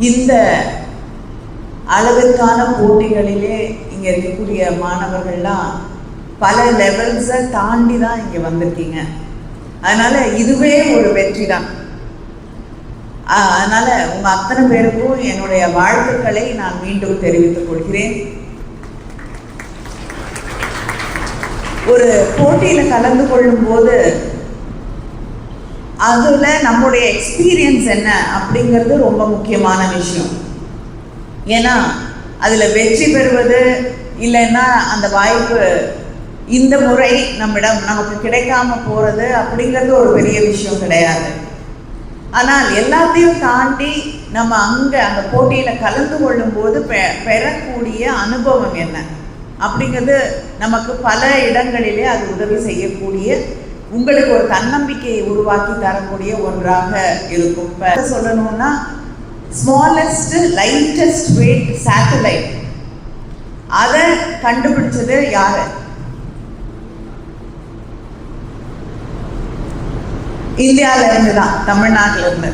இந்த அளவிற்கான போட்டிகளிலே இங்கே இருக்கக்கூடிய மாணவர்கள்லாம் பல லெவல்ஸை தாண்டி தான் இங்கே வந்திருக்கீங்க. அதனால் இதுவே ஒரு வெற்றி தான். அதனால் உங்கள் அத்தனை பேருக்கும் என்னுடைய வாழ்த்துக்களை நான் மீண்டும் தெரிவித்துக் கொள்கிறேன். ஒரு போட்டியில் கலந்து கொள்ளும்போது அதில் நம்முடைய எக்ஸ்பீரியன்ஸ் என்ன அப்படிங்கிறது ரொம்ப முக்கியமான விஷயம். ஏன்னா அதில் வெற்றி பெறுவது இல்லைன்னா அந்த வாய்ப்பு இந்த முறை நமக்கு கிடைக்காம போகிறது அப்படிங்கிறது ஒரு பெரிய விஷயம் கிடையாது. ஆனால் எல்லாத்தையும் தாண்டி நம்ம அந்த போட்டியில் கலந்து கொள்ளும்போது பெறக்கூடிய அனுபவம் என்ன அப்படிங்கிறது நமக்கு பல இடங்களிலே அது உதவி செய்யக்கூடிய, உங்களுக்கு ஒரு தன்னம்பிக்கையை உருவாக்கி தரக்கூடிய ஒன்றாக இருக்கும். இப்போ சொல்லணும்னா ஸ்மாலஸ்ட் லைட்டஸ்ட் வெயிட் சேட்டலைட் அதை கண்டுபிடிச்சது யாரு? இந்தியாவில இருந்து தான், தமிழ்நாட்டில இருந்து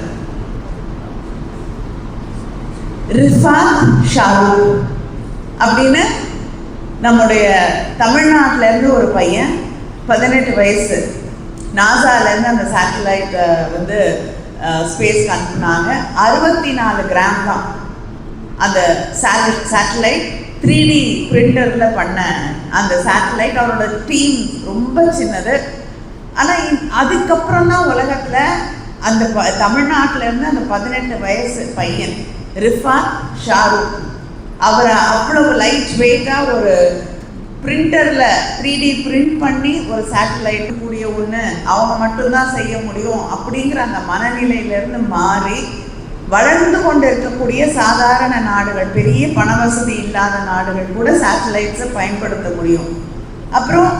ரிஃபாத் ஷாரூக் அப்படின்னு நம்முடைய தமிழ்நாட்டில இருந்து ஒரு பையன் 18 வயசு நாசாலேருந்து அந்த சேட்டலைட்டை வந்து ஸ்பேஸ்க்கு அனுப்புனாங்க. 64 கிராம் தான் அந்த சேட்டலைட் 3D பிரிண்டரில் பண்ண அந்த சேட்டலைட். அவரோட டீம் ரொம்ப சின்னது. ஆனால் அதுக்கப்புறம் தான் உலகத்தில் அந்த தமிழ்நாட்டிலேருந்து அந்த 18 வயசு பையன் ரிஃபாத் ஷாரூக் அவரை அவ்வளவு லைட் வெயிட்டாக ஒரு பிரிண்டரில் 3D பிரிண்ட் பண்ணி ஒரு சேட்டலைட் கூடிய ஒன்று அவங்க மட்டும்தான் செய்ய முடியும் அப்படிங்கிற அந்த மனநிலையிலேருந்து மாறி வளர்ந்து கொண்டு இருக்கக்கூடிய சாதாரண நாடுகள், பெரிய பண வசதி இல்லாத நாடுகள் கூட சேட்டலைட்ஸை பயன்படுத்த முடியும். அப்புறம்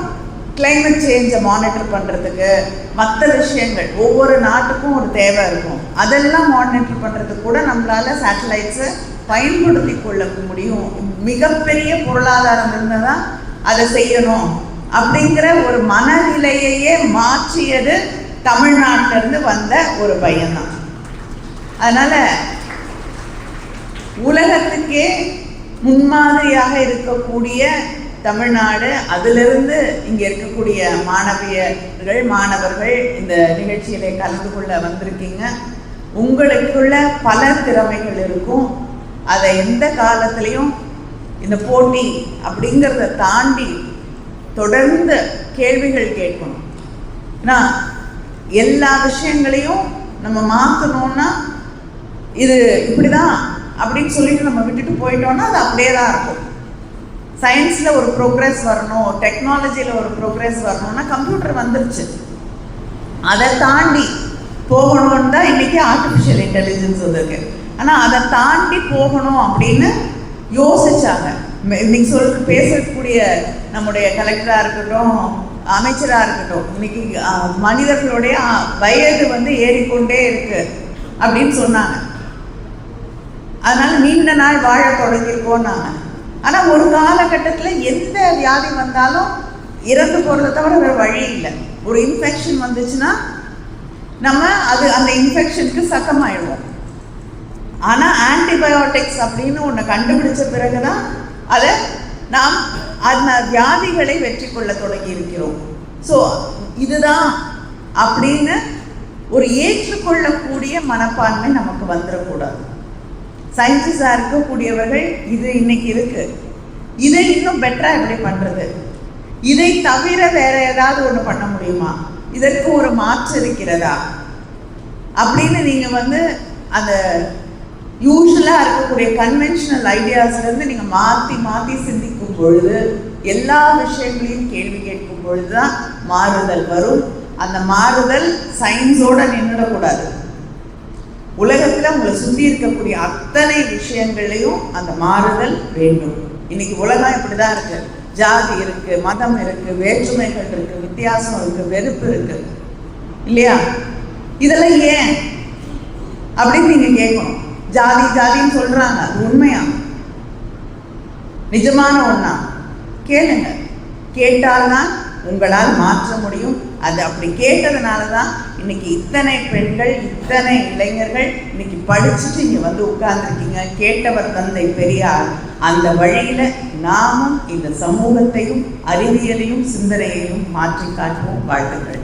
கிளைமேட் சேஞ்சை மானிட்டர் பண்ணுறதுக்கு மற்ற விஷயங்கள் ஒவ்வொரு நாட்டுக்கும் ஒரு தேவை இருக்கும். அதெல்லாம் மானிட்டர் பண்ணுறதுக்கு கூட நம்மளால் சேட்டலைட்ஸை பயன்படுத்தி கொள்ள முடியும். மிகப்பெரிய பொருளாதாரம் இருந்தால் தான் அதை செய்யணும் அப்படிங்கிற ஒரு மனநிலையையே மாற்றியது தமிழ்நாட்டிலிருந்து வந்த ஒரு பையன்தான். அதனால் உலகத்துக்கே முன்மாதிரியாக இருக்கக்கூடிய தமிழ்நாடு, அதிலிருந்து இங்கே இருக்கக்கூடிய மாணவர்கள் இந்த நிகழ்ச்சியிலே கலந்து கொள்ள வந்திருக்கீங்க. உங்களுக்குள்ள பல திறமைகள் இருக்கும். அதை எந்த காலத்திலையும் இந்த போட்டி அப்படிங்கிறத தாண்டி தொடர்ந்து கேள்விகள் கேட்கணும். ஏன்னா எல்லா விஷயங்களையும் நம்ம மாற்றணும்னா இது இப்படி தான் அப்படின்னு சொல்லிட்டு நம்ம விட்டுட்டு போயிட்டோம்னா அது அப்படியே தான் இருக்கும். சயின்ஸில் ஒரு ப்ரோக்ரெஸ் வரணும், டெக்னாலஜியில் ஒரு ப்ரோக்ரெஸ் வரணும்னா கம்ப்யூட்டர் வந்துருச்சு. அதை தாண்டி போகணும்னு தான் இன்றைக்கி ஆர்டிஃபிஷியல் இன்டெலிஜென்ஸ் வந்திருக்கு. ஆனால் அதை தாண்டி போகணும் அப்படின்னு யோசிச்சாங்க. இன்னைக்கு பேசக்கூடிய நம்முடைய கலெக்டராக இருக்கட்டும், அமைச்சராக இருக்கட்டும், இன்னைக்கு மனிதர்களுடைய வயது வந்து ஏறிக்கொண்டே இருக்கு அப்படின்னு சொன்னாங்க. அதனால நீண்ட நாள் வாழ தொடங்கியிருக்கோன்னாங்க. ஆனால் ஒரு காலகட்டத்தில் எந்த வியாதி வந்தாலும் இறந்து போகிறத தவிர வேறு வழி இல்லை. ஒரு இன்ஃபெக்ஷன் வந்துச்சுன்னா நம்ம அந்த இன்ஃபெக்ஷனுக்கு சத்தமாயிடுவோம். ஆனால் ஆன்டிபயோட்டிக்ஸ் அப்படின்னு ஒன்று கண்டுபிடிச்ச பிறகு தான் அதை நாம் அந்த வியாதிகளை வெற்றி கொள்ள தொடங்கி இருக்கிறோம். ஸோ இதுதான் அப்படின்னு ஒரு ஏற்றுக்கொள்ளக்கூடிய மனப்பான்மை நமக்கு வந்துடக்கூடாது. சயின்டிஸ்டாக இருக்கக்கூடியவர்கள் இது இன்னைக்கு இருக்கு, இதை இன்னும் பெட்டராக எப்படி பண்ணுறது, இதை தவிர வேற ஏதாவது ஒன்று பண்ண முடியுமா, இதற்கு ஒரு மாற்று இருக்கிறதா அப்படின்னு நீங்கள் வந்து அந்த யூஸ்வலாக இருக்கக்கூடிய கன்வென்ஷனல் ஐடியாஸ்லேருந்து நீங்கள் மாற்றி சிந்திக்கும் பொழுது, எல்லா விஷயங்களையும் கேள்வி கேட்கும் பொழுது தான் மாறுதல் வரும். அந்த மாறுதல் சயின்ஸோடு நின்றுடக்கூடாது. உலகத்தில் உங்களை சுற்றி இருக்கக்கூடிய அத்தனை விஷயங்களையும் அந்த மாறுதல் வேண்டும். இன்னைக்கு உலகம் இப்படி தான் இருக்குது. ஜாதி இருக்குது, மதம் இருக்குது, வேற்றுமைகள் இருக்குது, வித்தியாசம் இருக்குது, வெறுப்பு இருக்குது இல்லையா? இதெல்லாம் ஏன் அப்படின்னு நீங்கள் கேட்கணும். ஜாதின்னு சொல்கிறாங்க, அது உண்மையா, நிஜமான ஒன்றா? கேளுங்க. கேட்டால்தான் உங்களால் மாற்ற முடியும். அது அப்படி கேட்டதுனால தான் இன்னைக்கு இத்தனை பெண்கள், இத்தனை இளைஞர்கள் இன்னைக்கு படிச்சுட்டு இங்க வந்து உட்கார்ந்துருக்கீங்க. கேட்டவர் தந்தை பெரியார் அந்த வழியில நாமும் இந்த சமூகத்தையும் அறிவியலையும் சிந்தனையையும் மாற்றி காட்டுவோம். வாழ்த்துக்கள்.